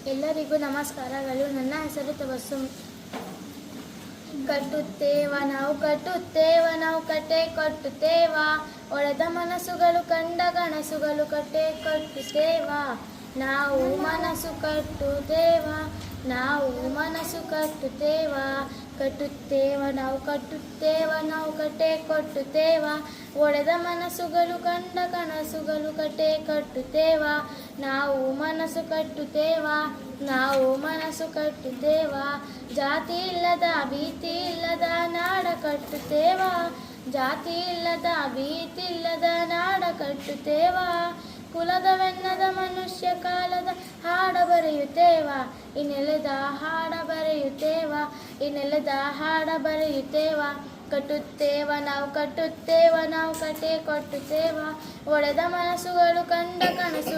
ಎಲ್ಲರಿಗೂ ನಮಸ್ಕಾರಗಳು. ನನ್ನ ಹೆಸರು ತಬಸ್ಸುಮ್. ಕಟ್ಟುತ್ತೇವ ನಾವು ಕಟ್ಟೆ ಕಟ್ಟುತ್ತೇವ, ಒಡೆದ ಮನಸ್ಸುಗಳು ಕಂಡ ಕನಸುಗಳು ಕಟ್ಟೆ ಕಟ್ಟುತ್ತೇವ. ನಾವು ಮನಸ್ಸು ಕಟ್ಟುತ್ತೇವ, ನಾವು ಮನಸ್ಸು ಕಟ್ಟುತ್ತೇವ. ನಾವು ಕಟ್ಟೆ ಕಟ್ಟುತ್ತೇವ, ಒಡೆದ ಮನಸ್ಸುಗಳು ಕಂಡ ಕನಸುಗಳು ಕಟ್ಟೆ ಕಟ್ಟುತ್ತೇವ. ನಾವು ಮನಸ್ಸು ಕಟ್ಟುತ್ತೇವ, ನಾವು ಮನಸ್ಸು ಕಟ್ಟುತ್ತೇವ. ಜಾತಿ ಇಲ್ಲದ ಭೀತಿ ಇಲ್ಲದ ನಾಡ ಕಟ್ಟುತ್ತೇವ, ಜಾತಿ ಇಲ್ಲದ ಭೀತಿ ಇಲ್ಲದ ನಾಡ ಕಟ್ಟುತ್ತೇವ. ಕುಲದವೆನ್ನದ ಮನುಷ್ಯ ಕಾಲದ ಹಾಡ ಬರೆಯುತ್ತೇವ, ಈ ನೆಲದ ಹಾಡ ಬರೆಯುತ್ತೇವ, ಈ ನೆಲದ ಹಾಡ ಬರೆಯುತ್ತೇವ. ಕಟ್ಟುತ್ತೇವ ನಾವು ಕಟ್ಟೆ ಕಟ್ಟುತ್ತೇವ, ಒಡೆದ ಮನಸ್ಸುಗಳು ಕಂಡ ಕನಸು